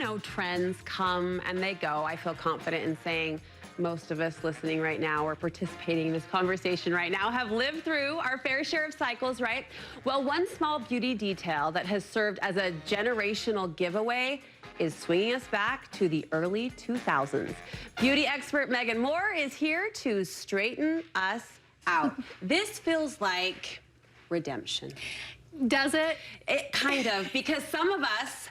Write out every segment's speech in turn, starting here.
know, trends come and they go. I feel confident in saying most of us listening right now or participating in this conversation right now have lived through our fair share of cycles, right? Well, one small beauty detail that has served as a generational giveaway is swinging us back to the early 2000s. Beauty expert Megan Moore is here to straighten us out. This feels like redemption. Does it? It kind of, because some of us,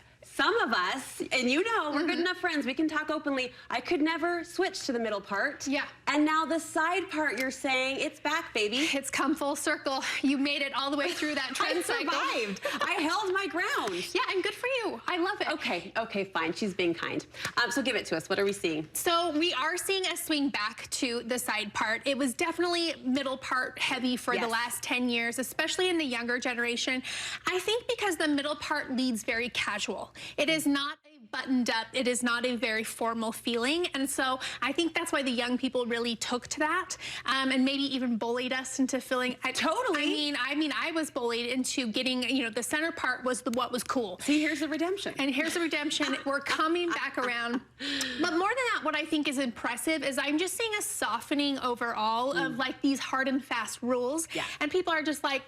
and you know, we're good enough friends, we can talk openly. I could never switch to the middle part. Yeah. And now the side part, you're saying, it's back, baby. It's come full circle. You made it all the way through that trend cycle. I survived. I held my ground. Yeah, and good for you. I love it. Okay, fine. She's being kind. So give it to us. What are we seeing? So we are seeing a swing back to the side part. It was definitely middle part heavy for the last 10 years, especially in the younger generation. I think because the middle part leads very casual. It is not a buttoned up, it is not a very formal feeling. And so I think that's why the young people really took to that and maybe even bullied us into feeling. Totally. I mean, I was bullied into getting, you know, the center part was what was cool. See, here's the redemption. And here's the redemption. We're coming back around. But more than that, what I think is impressive is I'm just seeing a softening overall of like these hard and fast rules. Yeah. And people are just like,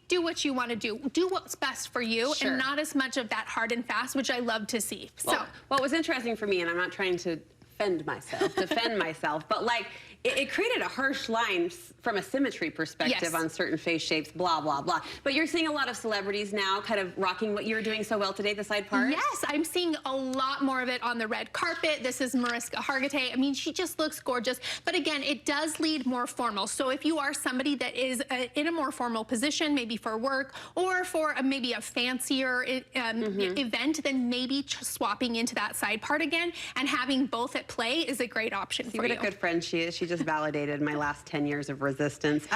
do what you want to do. Do what's best for you, and not as much of that hard and fast, which I love to see. Well, what was interesting for me, and I'm not trying to defend myself, but like it created a harsh line from a symmetry perspective on certain face shapes, blah, blah, blah. But you're seeing a lot of celebrities now kind of rocking what you're doing so well today, the side part. Yes, I'm seeing a lot more of it on the red carpet. This is Mariska Hargitay. I mean, she just looks gorgeous. But again, it does lead more formal. So if you are somebody that is in a more formal position, maybe for work or for maybe a fancier event, then maybe swapping into that side part again and having both at play is a great option for you. What a good friend she is. She just validated my last 10 years of resistance.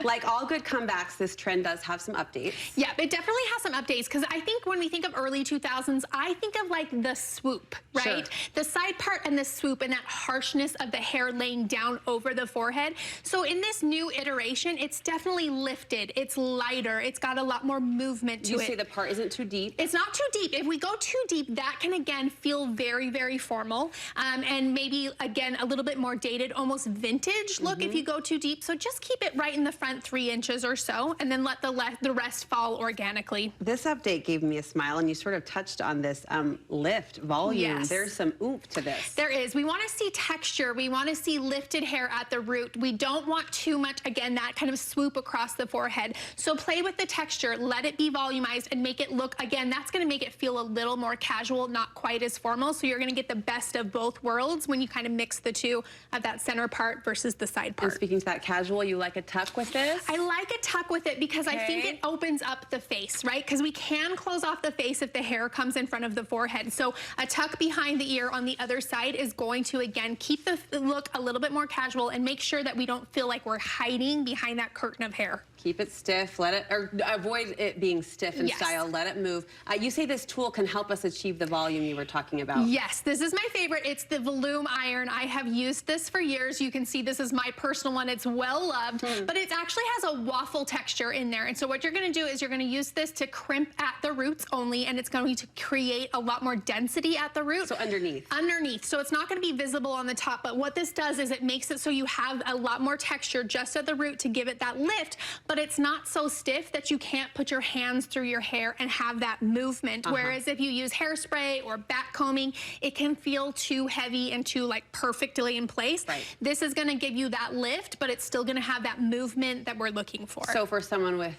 Like all good comebacks, this trend does have some updates. Yeah, it definitely has some updates, because I think when we think of early 2000s, I think of like the swoop, right? The side part and the swoop and that harshness of the hair laying down over the forehead. So in this new iteration, it's definitely lifted. It's lighter. It's got a lot more movement to it. You say the part isn't too deep? It's not too deep. If we go too deep, that can again feel very, very formal and maybe again a little bit more dated, almost vintage look if you go too deep. So just keep it right in the front 3 inches or so, and then let the rest fall organically. This update gave me a smile, and you sort of touched on this lift, volume. Yes. There's some oomph to this. There is. We want to see texture. We want to see lifted hair at the root. We don't want too much, again, that kind of swoop across the forehead. So play with the texture, let it be volumized, and make it look, again, that's going to make it feel a little more casual, not quite as formal. So you're going to get the best of both worlds when you kind of mix the two of that center part versus the side part. And speaking to that casual, you like a tuck with this? I like a tuck with it because I think it opens up the face, right? Because we can close off the face if the hair comes in front of the forehead. So a tuck behind the ear on the other side is going to, again, keep the look a little bit more casual and make sure that we don't feel like we're hiding behind that curtain of hair. Keep it stiff, let it, or avoid it being stiff in style, let it move. You say this tool can help us achieve the volume you were talking about. Yes, this is my favorite. It's the Volume Iron. I have used this for years. You can see this is my personal one. It's well loved, but it actually has a waffle texture in there. And so what you're gonna do is you're gonna use this to crimp at the roots only, and it's going to create a lot more density at the root. So underneath. Underneath. So it's not gonna be visible on the top, but what this does is it makes it so you have a lot more texture just at the root to give it that lift, but it's not so stiff that you can't put your hands through your hair and have that movement. Whereas if you use hairspray or back combing, it can feel too heavy and too like perfectly in place. This is gonna give you that lift, but it's still gonna have that movement that we're looking for. So for someone with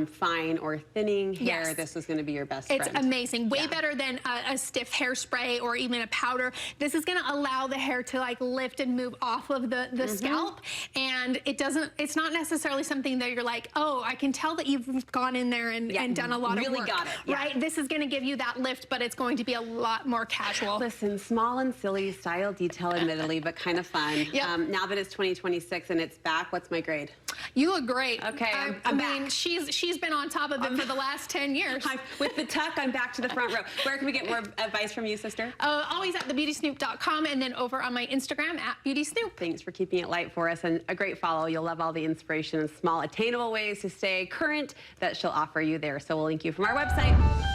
fine or thinning hair, this is gonna be your best friend. It's amazing. Way better than a stiff hairspray or even a powder. This is gonna allow the hair to like lift and move off of the scalp. And it's not necessarily something that you're like, oh, I can tell that you've gone in there and done a lot of work. Really got it. Right? This is gonna give you that lift, but it's going to be a lot more casual. Listen, small and silly style detail, admittedly, but kind of fun. Now that it's 2026 and it's back, what's my grade? You look great. Okay, I mean, she's been on top of it for the last 10 years. With the tuck, I'm back to the front row. Where can we get more advice from you, sister? Always at thebeautysnoop.com, and then over on my Instagram at BeautySnoop. Thanks for keeping it light for us, and a great follow. You'll love all the inspiration and small, attainable ways to stay current that she'll offer you there. So we'll link you from our website.